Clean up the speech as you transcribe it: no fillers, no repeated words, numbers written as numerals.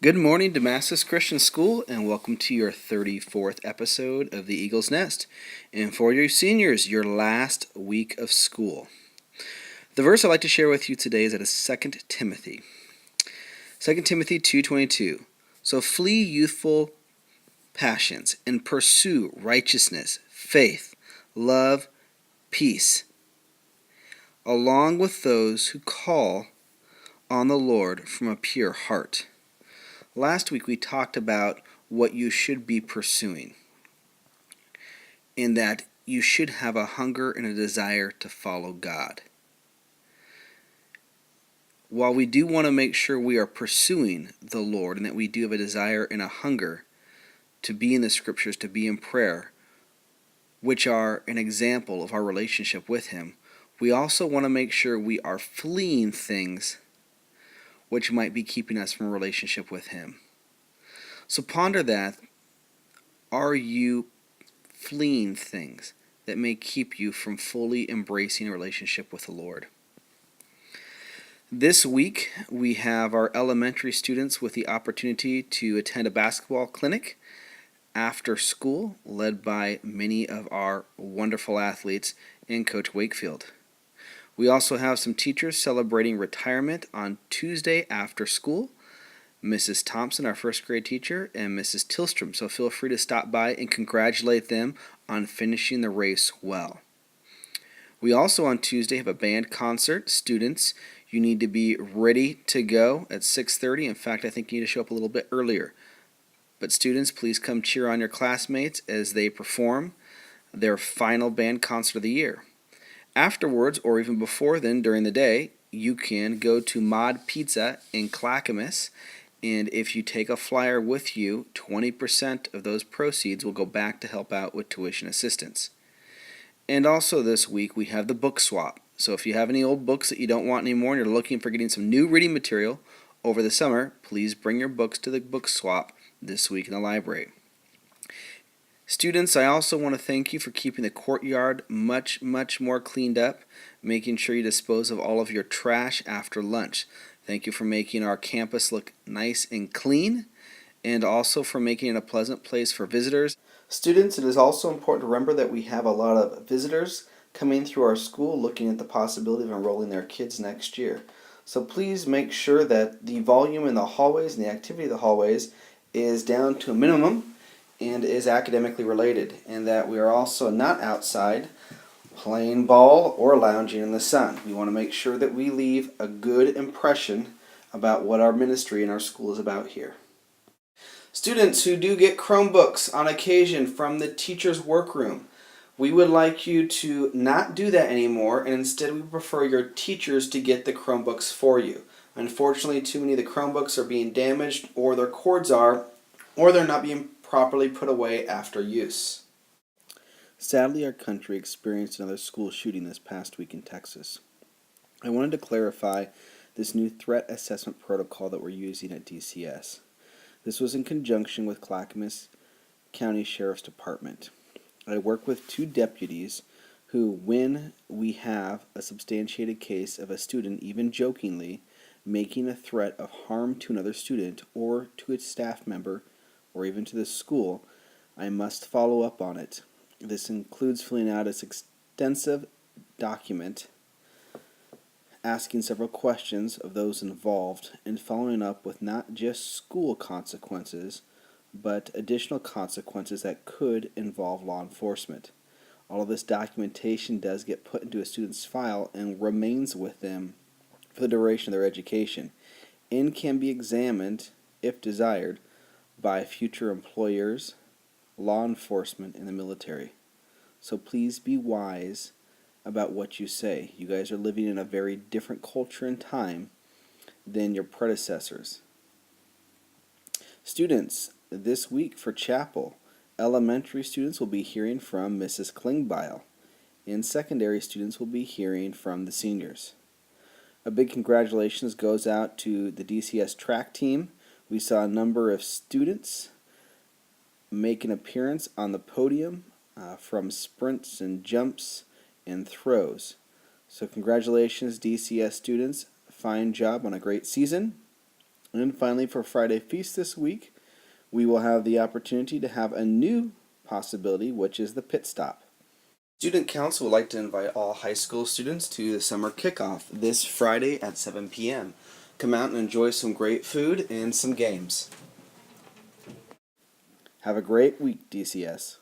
Good morning, Damascus Christian School, and welcome to your 34th episode of the Eagle's Nest. And for your seniors, your last week of school. The verse I'd like to share with you today is out of 2 Timothy. 2 Timothy 2:22. So flee youthful passions and pursue righteousness, faith, love, peace, along with those who call on the Lord from a pure heart. Last week we talked about what you should be pursuing, in that you should have a hunger and a desire to follow God. While we do want to make sure we are pursuing the Lord and that we do have a desire and a hunger to be in the Scriptures, to be in prayer, which are an example of our relationship with Him, we also want to make sure we are fleeing things which might be keeping us from a relationship with Him. So ponder that. Are you fleeing things that may keep you from fully embracing a relationship with the Lord? This week, we have our elementary students with the opportunity to attend a basketball clinic after school, led by many of our wonderful athletes and Coach Wakefield. We also have some teachers celebrating retirement on Tuesday after school. Mrs. Thompson, our first grade teacher, and Mrs. Tillstrom. So feel free to stop by and congratulate them on finishing the race well. We also on Tuesday have a band concert. Students, you need to be ready to go at 6:30. In fact, I think you need to show up a little bit earlier. But students, please come cheer on your classmates as they perform their final band concert of the year. Afterwards, or even before then, during the day, you can go to Mod Pizza in Clackamas, and if you take a flyer with you, 20% of those proceeds will go back to help out with tuition assistance. And also this week, we have the book swap. So if you have any old books that you don't want anymore and you're looking for getting some new reading material over the summer, please bring your books to the book swap this week in the library. Students, I also want to thank you for keeping the courtyard much more cleaned up, making sure you dispose of all of your trash after lunch. Thank you for making our campus look nice and clean, and also for making it a pleasant place for visitors. Students, it is also important to remember that we have a lot of visitors coming through our school looking at the possibility of enrolling their kids next year. So please make sure that the volume in the hallways and the activity of the hallways is down to a minimum and is academically related, and that we are also not outside playing ball or lounging in the sun. We want to make sure that we leave a good impression about what our ministry and our school is about here. Students who do get Chromebooks on occasion from the teacher's workroom, we would like you to not do that anymore, and instead we prefer your teachers to get the Chromebooks for you. Unfortunately, too many of the Chromebooks are being damaged, or their cords are, or they're not being properly put away after use. Sadly, our country experienced another school shooting this past week in Texas. I wanted to clarify this new threat assessment protocol that we're using at DCS. This was in conjunction with Clackamas County Sheriff's Department. I work with two deputies who, when we have a substantiated case of a student even jokingly making a threat of harm to another student or to its staff member or even to the school, I must follow up on it. This includes filling out this extensive document, asking several questions of those involved, and following up with not just school consequences, but additional consequences that could involve law enforcement. All of this documentation does get put into a student's file and remains with them for the duration of their education, and can be examined, if desired, by future employers, law enforcement, and the military. So please be wise about what you say. You guys are living in a very different culture and time than your predecessors. Students, this week for chapel, elementary students will be hearing from Mrs. Klingbeil, and secondary students will be hearing from the seniors. A big congratulations goes out to the DCS track team. We saw a number of students make an appearance on the podium from sprints and jumps and throws. So congratulations, DCS students. Fine job on a great season. And finally, for Friday Feast this week, we will have the opportunity to have a new possibility, which is the pit stop. Student Council would like to invite all high school students to the summer kickoff this Friday at 7 p.m. Come out and enjoy some great food and some games. Have a great week, DCS.